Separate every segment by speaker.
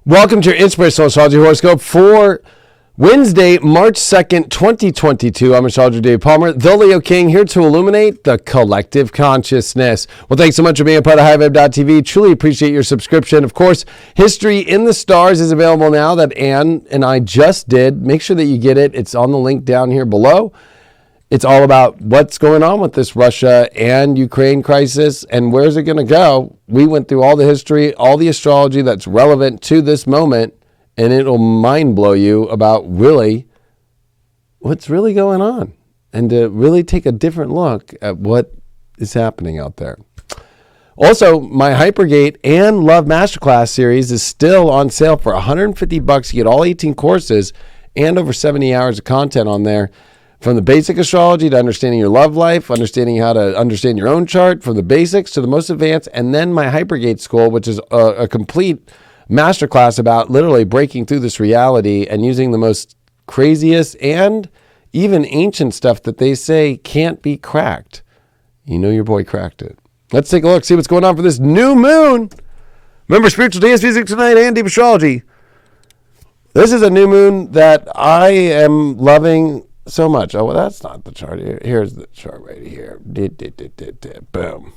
Speaker 1: Welcome to your Inspirational Astrology Horoscope for Wednesday, March 2nd, 2022. I'm Astrologer Dave Palmer, the Leo King, here to illuminate the collective consciousness. Well, thanks so much for being a part of HighVibe.tv. Truly appreciate your subscription. Of course, History in the Stars is available now that Anne and I just did. Make sure that you get it. It's on the link down here below. It's all about what's going on with this Russia and Ukraine crisis and where's it going to go. We went through all the history, all the astrology that's relevant to this moment, and it'll mind blow you about really what's really going on and to really take a different look at what is happening out there. Also, my Hypergate and Love Masterclass series is still on sale for $150. You get all 18 courses and over 70 hours of content on there. From the basic astrology to understanding your love life, understanding how to understand your own chart, from the basics to the most advanced, and then my Hypergate School, which is a complete masterclass about literally breaking through this reality and using the most craziest and even ancient stuff that they say can't be cracked. You know your boy cracked it. Let's take a look, see what's going on for this new moon. Remember, spiritual dance music tonight and deep astrology. This is a new moon that I am loving so much. Oh, well, that's not the chart. Here's the chart right here. Boom.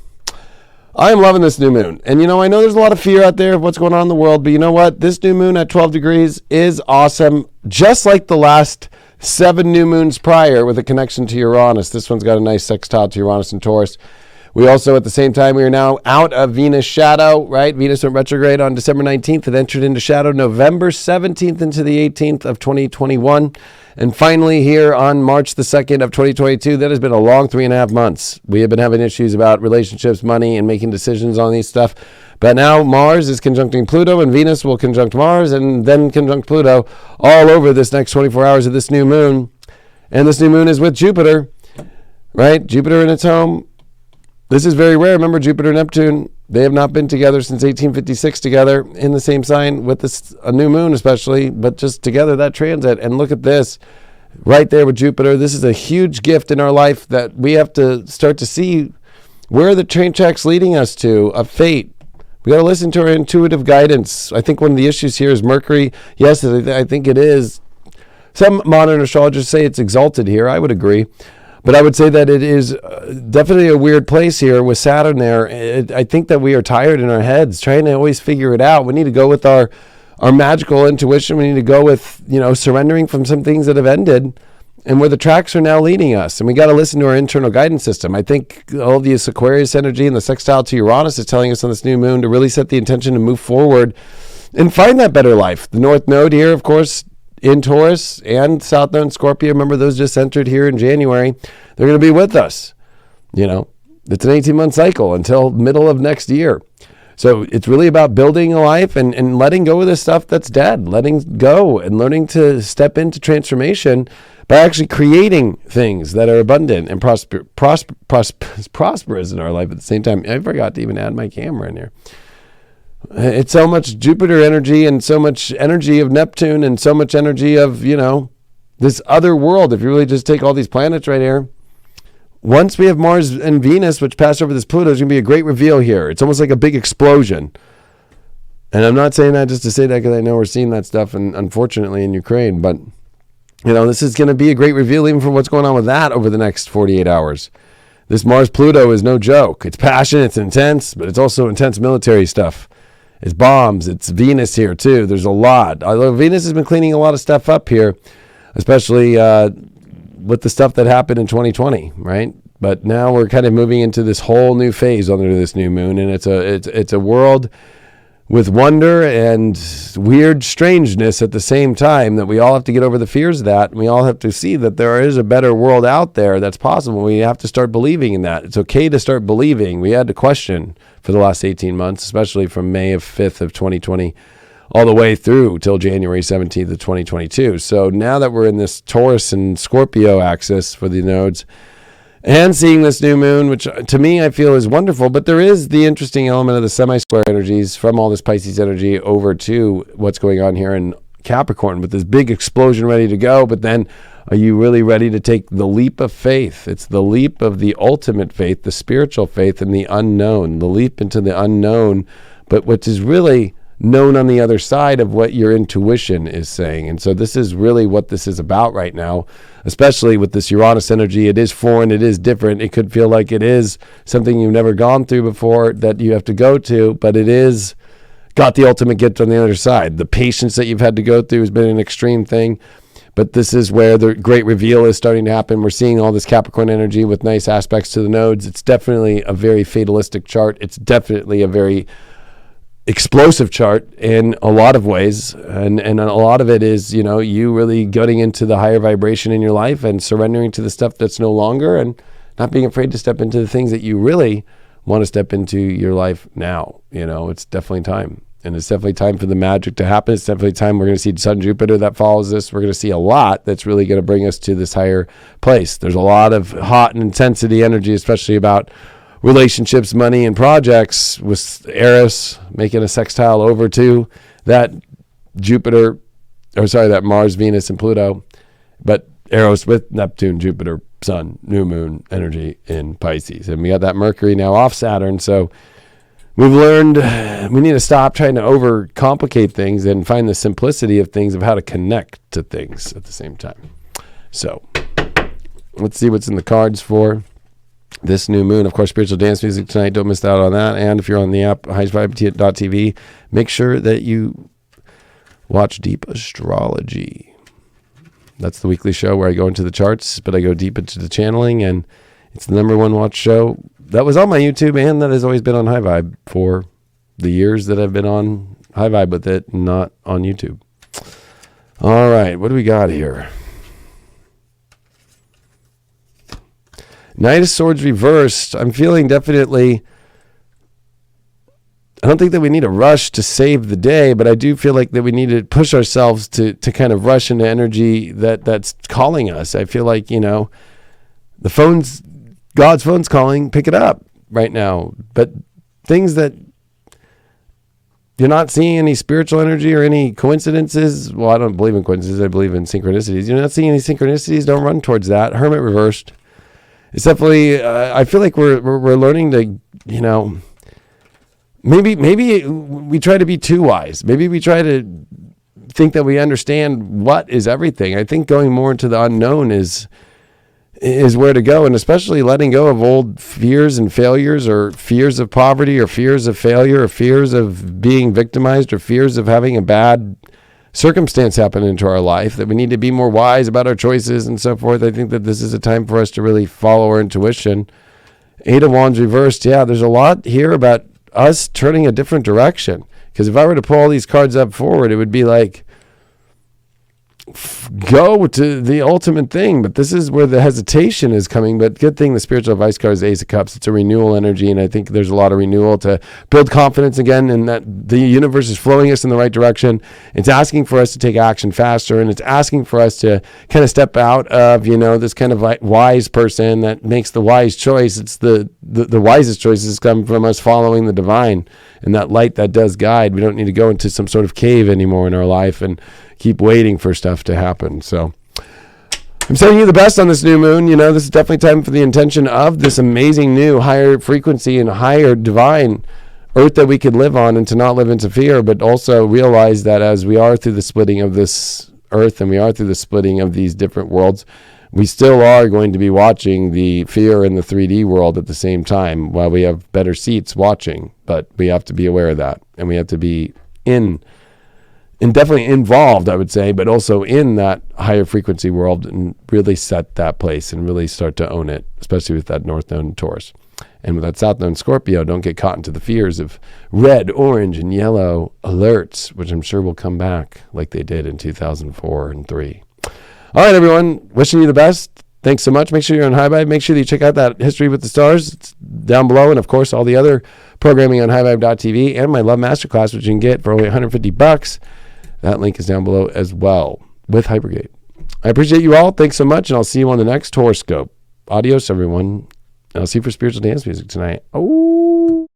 Speaker 1: I am loving this new moon. And, you know, I know there's a lot of fear out there of what's going on in the world, but you know what? This new moon at 12 degrees is awesome. Just like the last 7 new moons prior with a connection to Uranus. This one's got a nice sextile to Uranus and Taurus. We also, at the same time, we are now out of Venus shadow, right? Venus went retrograde on December 19th. It entered into shadow November 17th into the 18th of 2021. And finally, here on March the 2nd of 2022, that has been a long 3.5 months. We have been having issues about relationships, money, and making decisions on these stuff. But now Mars is conjuncting Pluto, and Venus will conjunct Mars, and then conjunct Pluto all over this next 24 hours of this new moon. And this new moon is with Jupiter, right? Jupiter in its home. This is very rare. Remember, Jupiter and Neptune, they have not been together since 1856 together in the same sign with this, a new moon especially, but just together, that transit. And look at this right there with Jupiter. This is a huge gift in our life that we have to start to see where the train track's leading us to, of fate. We got to listen to our intuitive guidance. I think one of the issues here is Mercury. Yes, I think it is. Some modern astrologers say it's exalted here. I would agree. But I would say that it is definitely a weird place here with Saturn there. I think that we are tired in our heads trying to always figure it out. We need to go with our magical intuition. We need to go with, surrendering from some things that have ended and where the tracks are now leading us. And we got to listen to our internal guidance system. I think all this Aquarius energy and the sextile to Uranus is telling us on this new moon to really set the intention to move forward and find that better life. The North Node here, of course, in Taurus and South Node in Scorpio. Remember, those just entered here in January. They're going to be with us. It's an 18-month cycle until middle of next year. So it's really about building a life and letting go of the stuff that's dead, letting go and learning to step into transformation by actually creating things that are abundant and prosperous in our life at the same time. I forgot to even add my camera in here. It's so much Jupiter energy and so much energy of Neptune and so much energy of, this other world. If you really just take all these planets right here, once we have Mars and Venus, which pass over this Pluto, there's going to be a great reveal here. It's almost like a big explosion. And I'm not saying that just to say that because I know we're seeing that stuff, and unfortunately in Ukraine. But, this is going to be a great reveal even for what's going on with that over the next 48 hours. This Mars-Pluto is no joke. It's passionate, it's intense, but it's also intense military stuff. It's bombs. It's Venus here, too. There's a lot. Although Venus has been cleaning a lot of stuff up here, especially with the stuff that happened in 2020, right? But now we're kind of moving into this whole new phase under this new moon, and it's a world with wonder and weird strangeness at the same time that we all have to get over the fears of that, and we all have to see that there is a better world out there that's possible. We have to start believing in that. It's okay to start believing. We had to question for the last 18 months, especially from May 5th of 2020 all the way through till January 17th of 2022. So now that we're in this Taurus and Scorpio axis for the nodes and seeing this new moon, which to me I feel is wonderful, but there is the interesting element of the semi-square energies from all this Pisces energy over to what's going on here in Capricorn with this big explosion ready to go. But then are you really ready to take the leap of faith? It's the leap of the ultimate faith, the spiritual faith in the unknown, the leap into the unknown, but which is really known on the other side of what your intuition is saying. And so this is really what this is about right now, especially with this Uranus energy. It is foreign, it is different. It could feel like it is something you've never gone through before that you have to go to, but it is got the ultimate gift on the other side. The patience that you've had to go through has been an extreme thing. But this is where the great reveal is starting to happen. We're seeing all this Capricorn energy with nice aspects to the nodes. It's definitely a very fatalistic chart. It's definitely a very explosive chart in a lot of ways. And a lot of it is, you really getting into the higher vibration in your life and surrendering to the stuff that's no longer and not being afraid to step into the things that you really want to step into your life now. It's definitely time. And it's definitely time for the magic to happen. It's definitely time we're going to see Sun Jupiter that follows this. We're going to see a lot that's really going to bring us to this higher place. There's a lot of hot and intensity energy, especially about relationships, money, and projects, with Eris making a sextile over to that that Mars, Venus, and Pluto. But Eros with Neptune, Jupiter, Sun, new moon energy in Pisces. And we got that Mercury now off Saturn. So we've learned we need to stop trying to overcomplicate things and find the simplicity of things, of how to connect to things at the same time. So let's see what's in the cards for this new moon. Of course, spiritual dance music tonight. Don't miss out on that. And if you're on the app, highvibe.tv, make sure that you watch Deep Astrology. That's the weekly show where I go into the charts, but I go deep into the channeling, and it's the number one watch show that was on my YouTube, and that has always been on High Vibe for the years that I've been on High Vibe with it, not on YouTube. All right, what do we got here? Knight of Swords reversed. I'm feeling definitely, I don't think that we need a rush to save the day, but I do feel like that we need to push ourselves to kind of rush into energy that's calling us. I feel like, God's phone's calling, pick it up right now. But things that you're not seeing any spiritual energy or any coincidences. Well, I don't believe in coincidences. I believe in synchronicities. You're not seeing any synchronicities. Don't run towards that. Hermit reversed. It's definitely, I feel like we're learning to, maybe we try to be too wise. Maybe we try to think that we understand what is everything. I think going more into the unknown is where to go, and especially letting go of old fears and failures, or fears of poverty, or fears of failure, or fears of being victimized, or fears of having a bad circumstance happen into our life, that we need to be more wise about our choices and so forth. I think that this is a time for us to really follow our intuition. Eight of Wands reversed. Yeah, there's a lot here about us turning a different direction. Because if I were to pull all these cards up forward, it would be like, go to the ultimate thing. But this is where the hesitation is coming. But good thing the spiritual advice card is Ace of Cups. It's a renewal energy, and I think there's a lot of renewal to build confidence again, and that the universe is flowing us in the right direction. It's asking for us to take action faster, and it's asking for us to kind of step out of this kind of like wise person that makes the wise choice. It's the wisest choices come from us following the divine and that light that does guide. We don't need to go into some sort of cave anymore in our life and keep waiting for stuff to happen. So I'm sending you the best on this new moon. This is definitely time for the intention of this amazing new higher frequency and higher divine earth that we could live on, and to not live into fear, but also realize that as we are through the splitting of this earth, and we are through the splitting of these different worlds, we still are going to be watching the fear in the 3D world at the same time, while we have better seats watching. But we have to be aware of that, and we have to be and definitely involved, I would say, but also in that higher frequency world, and really set that place and really start to own it, especially with that North Node in Taurus. And with that South Node in Scorpio, don't get caught into the fears of red, orange, and yellow alerts, which I'm sure will come back like they did in 2004 and 3. All right, everyone, wishing you the best. Thanks so much. Make sure you're on High Vibe. Make sure that you check out that History with the Stars. It's down below, and of course, all the other programming on highvibe.tv, and my Love Masterclass, which you can get for only $150. That link is down below as well, with Hypergate. I appreciate you all. Thanks so much, and I'll see you on the next Horoscope. Adios, everyone. I'll see you for spiritual dance music tonight. Oh.